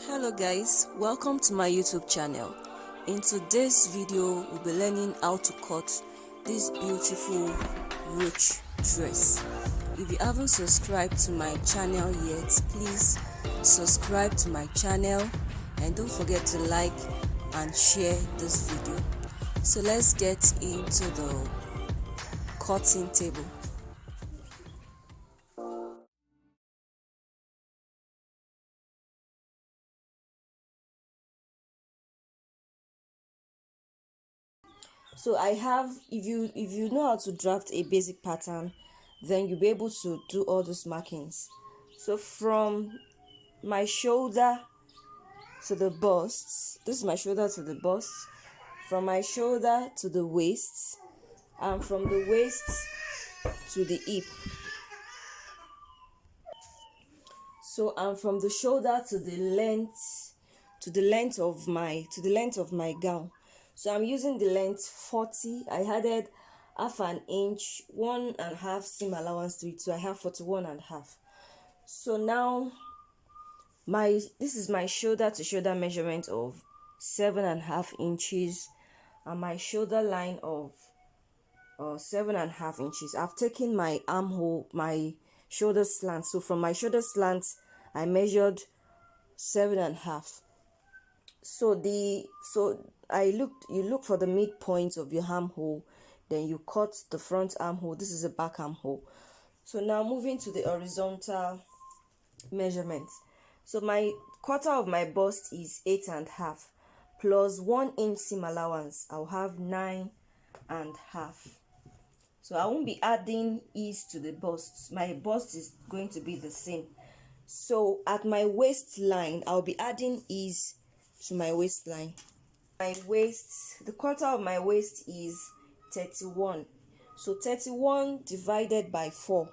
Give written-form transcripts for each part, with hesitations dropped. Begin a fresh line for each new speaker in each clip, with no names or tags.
Hello guys, welcome to my YouTube channel. In today's video, we'll be learning how to cut this beautiful ruche dress. If you haven't subscribed to my channel yet, please subscribe to my channel and don't forget to like and share this video. So let's get into the cutting table. So I have, if you know how to draft a basic pattern, then you'll be able to do all those markings. So from my shoulder to the bust, this is my shoulder to the bust, from my shoulder to the waist, and from the waist to the hip. So and from the shoulder to the length of my gown. So I'm using the length 40. I added half an inch, 1.5 seam allowance to it, so I have 41.5. So now this is my shoulder to shoulder measurement of 7.5 inches and my shoulder line of 7.5 inches. I've taken my armhole, my shoulder slant. So from my shoulder slant, I measured 7.5. So you look for the midpoint of your armhole, then you cut the front armhole. This is a back armhole. So now moving to the horizontal measurements. So my quarter of my bust is 8.5 plus 1 inch seam allowance. I'll have 9.5. So I won't be adding ease to the bust. My bust is going to be the same. So at my waistline, I'll be adding ease to my waistline. My waist, the quarter of my waist is 31. So 31 divided by 4.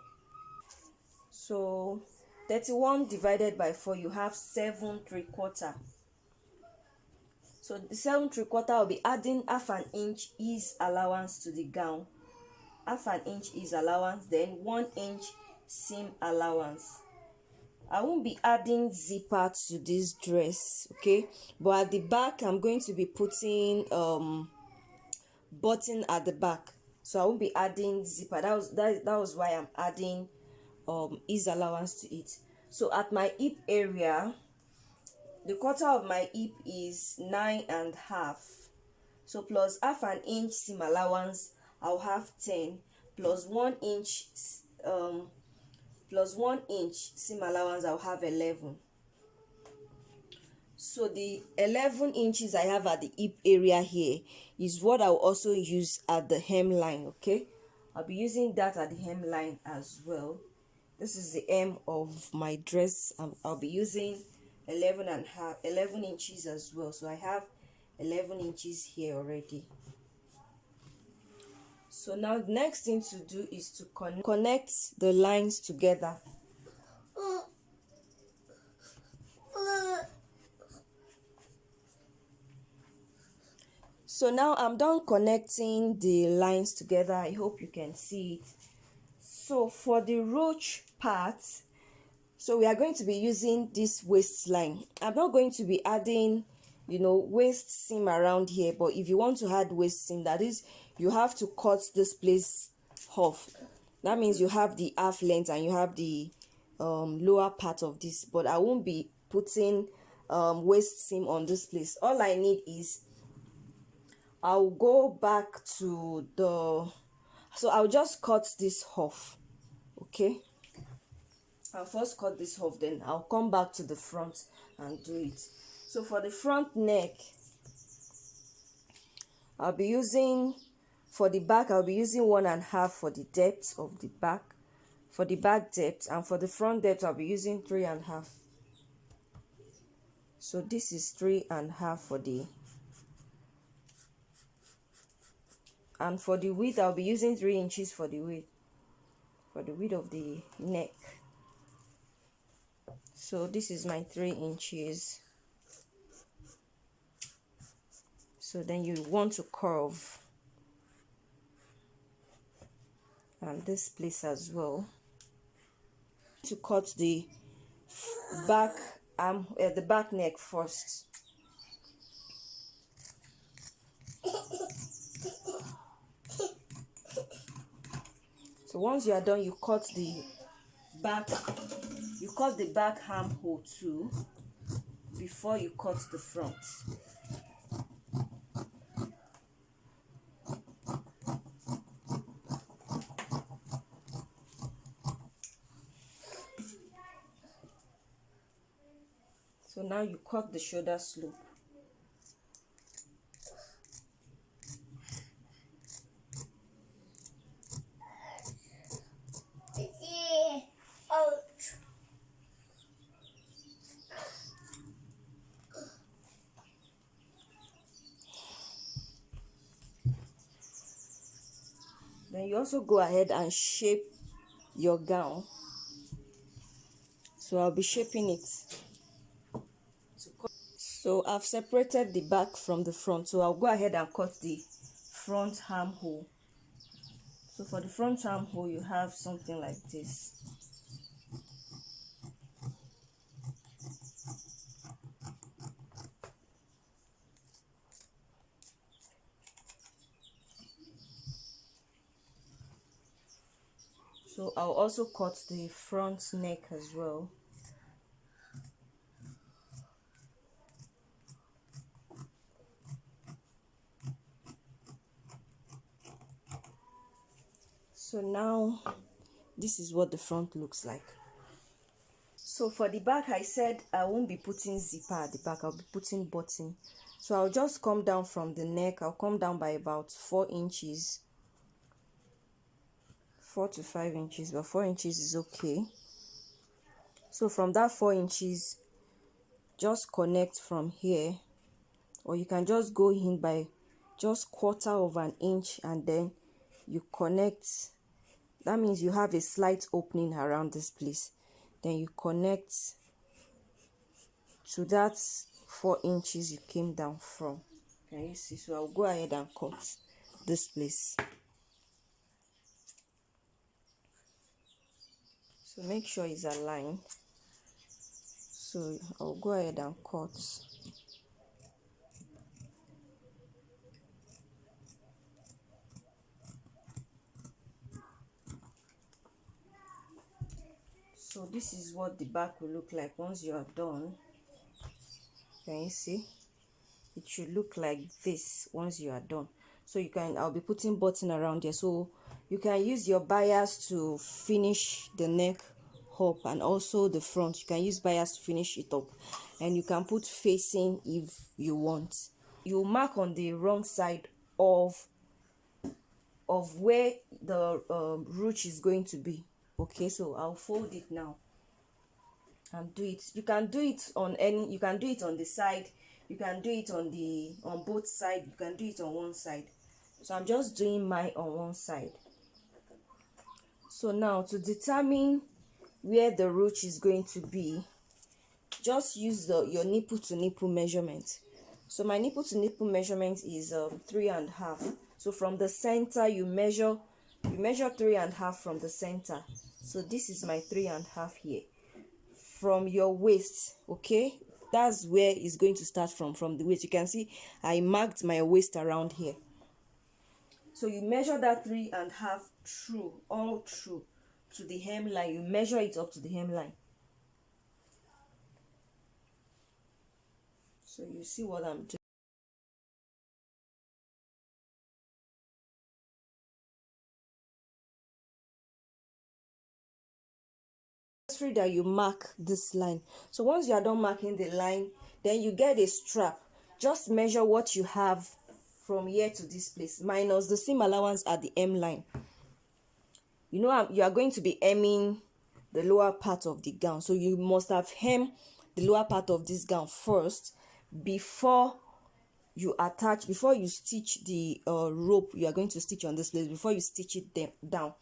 So 31 divided by 4, you have 7.75. So the 7.75, I'll be adding half an inch ease allowance to the gown. Half an inch ease allowance, then 1 inch seam allowance. I won't be adding zipper to this dress, okay? But at the back, I'm going to be putting button at the back. So I won't be adding zipper. That was why I'm adding ease allowance to it. So at my hip area, the quarter of my hip is 9.5. So plus half an inch seam allowance, I'll have 10 plus 1 inch seam allowance, I'll have 11. So the 11 inches I have at the hip area here is what I'll also use at the hemline, okay? I'll be using that at the hemline as well. This is the hem of my dress. I'll be using 11 inches as well. So I have 11 inches here already. So now the next thing to do is to connect the lines together. So now I'm done connecting the lines together. I hope you can see it. So for the ruche part, so we are going to be using this waistline. I'm not going to be adding, waist seam around here, but if you want to add waist seam, that is, you have to cut this place off. That means you have the half length and you have the lower part of this, but I won't be putting waist seam on this place. All I need is I'll go back to so I'll just cut this off, okay? I'll first cut this off, then I'll come back to the front and do it. So for the front neck, I'll be using, for the back, I'll be using 1.5 for the depth of the back, for the back depth, and for the front depth, I'll be using 3.5. So this is 3.5 for the, and for the width, I'll be using 3 inches for the width of the neck. So this is my 3 inches. So then you want to curve, and this place as well, to cut the back the back neck first. So once you are done, you cut the back armhole too before you cut the front. So now you cut the shoulder slope. Then you also go ahead and shape your gown. So I'll be shaping it. So I've separated the back from the front, so I'll go ahead and cut the front armhole. So for the front armhole, you have something like this. So I'll also cut the front neck as well. So now this is what the front looks like. So for the back, I said I won't be putting zipper at the back, I'll be putting button. So I'll just come down from the neck. I'll come down by about 4 inches, 4 to 5 inches, but 4 inches is okay. So from that 4 inches, just connect from here, or you can just go in by just 1/4 of an inch, and then you connect. That means you have a slight opening around this place. Then you connect to that 4 inches you came down from. Can you see? So I'll go ahead and cut this place. So make sure it's aligned. So I'll go ahead and cut. So this is what the back will look like once you are done. Can you see? It should look like this once you are done. So you can, I'll be putting button around here, so you can use your bias to finish the neck up, and also the front you can use bias to finish it up, and you can put facing if you want. You mark on the wrong side of where the ruche is going to be. Okay, so I'll fold it now and do it. You can do it on any, you can do it on the side, you can do it on both sides, you can do it on one side. So I'm just doing mine on one side. So now to determine where the ruche is going to be, just use your nipple to nipple measurement. So my nipple to nipple measurement is 3.5. So from the center you measure 3.5 from the center. So this is my 3.5 here. From your waist, okay, that's where it's going to start from the waist. You can see I marked my waist around here. So you measure that 3.5 through, all through to the hemline. You measure it up to the hemline. So you see what I'm doing. That you mark this line. So once you are done marking the line, then you get a strap. Just measure what you have from here to this place minus the seam allowance at the hem line. You know you are going to be hemming the lower part of the gown, so you must have hemmed the lower part of this gown first before you attach, before you stitch the rope you are going to stitch on this place, before you stitch it down.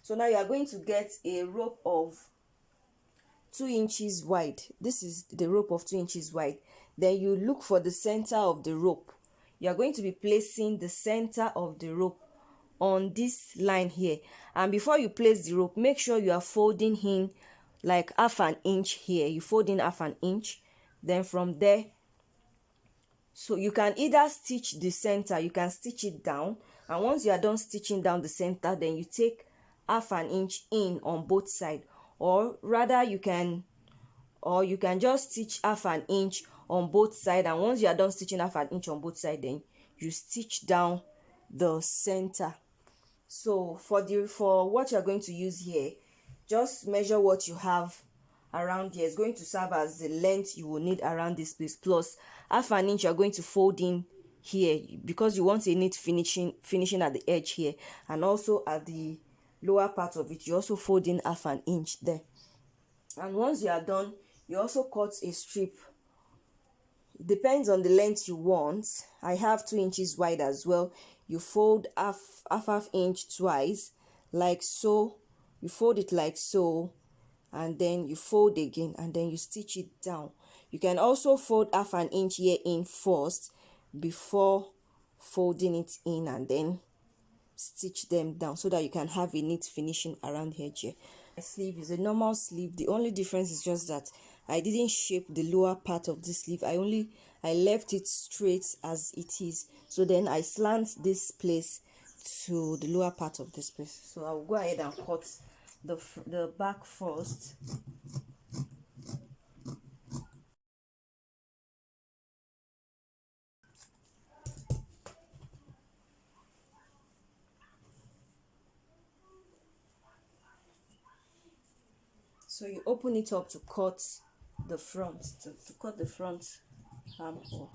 So now you are going to get a rope of 2 inches wide. This is the rope of 2 inches wide. Then you look for the center of the rope. You are going to be placing the center of the rope on this line here, and before you place the rope, make sure you are folding in like half an inch here. You fold in half an inch, then from there, so you can either stitch the center, you can stitch it down, and once you are done stitching down the center, then you take half an inch in on both sides, or rather you can just stitch half an inch on both sides, and once you are done stitching half an inch on both sides, then you stitch down the center. So for what you're going to use here, just measure what you have around here. It's going to serve as the length you will need around this place, plus half an inch you're going to fold in here because you want a neat finishing at the edge here, and also at the lower part of it you also fold in half an inch there. And once you are done, you also cut a strip. It depends on the length you want. I have 2 inches wide as well. You fold half inch twice, like so. You fold it like so, and then you fold again, and then you stitch it down. You can also fold half an inch here in first before folding it in, and then stitch them down so that you can have a neat finishing around here. My sleeve is a normal sleeve. The only difference is just that I didn't shape the lower part of the sleeve. I left it straight as it is. So then I slant this place to the lower part of this place. So I'll go ahead and cut the back first. So you open it up to cut the front, to cut the front armhole.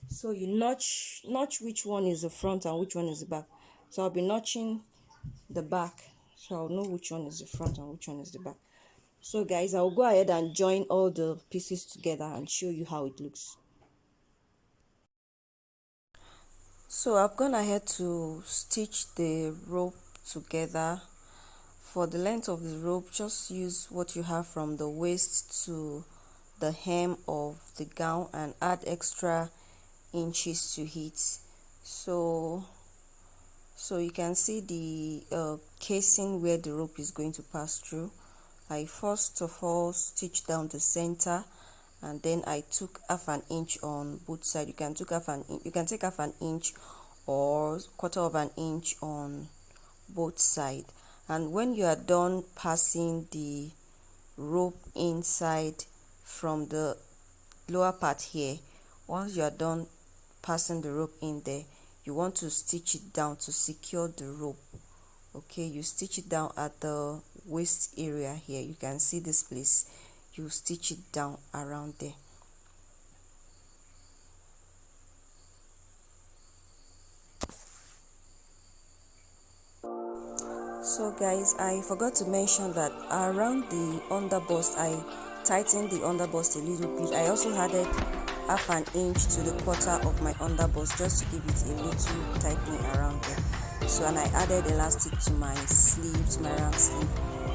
So you notch which one is the front and which one is the back. So I'll be notching the back, so I'll know which one is the front and which one is the back. So guys, I'll go ahead and join all the pieces together and show you how it looks. So I've gone ahead to stitch the rope together. For the length of the rope, just use what you have from the waist to the hem of the gown and add extra inches to it. So you can see the casing where the rope is going to pass through. I first of all stitched down the center, and then I took half an inch on both sides. You can take half an inch or quarter of an inch on both sides. And when you are done passing the rope inside from the lower part here, once you are done passing the rope in there, you want to stitch it down to secure the rope. Okay, you stitch it down at the waist area here. You can see this place. You stitch it down around there. So guys, I forgot to mention that around the underbust, I tightened the underbust a little bit. I also added half an inch to the quarter of my underbust just to give it a little tightening around there. So, and I added elastic to my sleeve, to my round sleeve.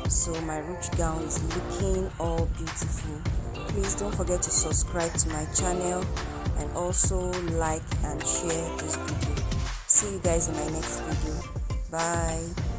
So my ruched gown is looking all beautiful. Please don't forget to subscribe to my channel and also like and share this video. See you guys in my next video. Bye.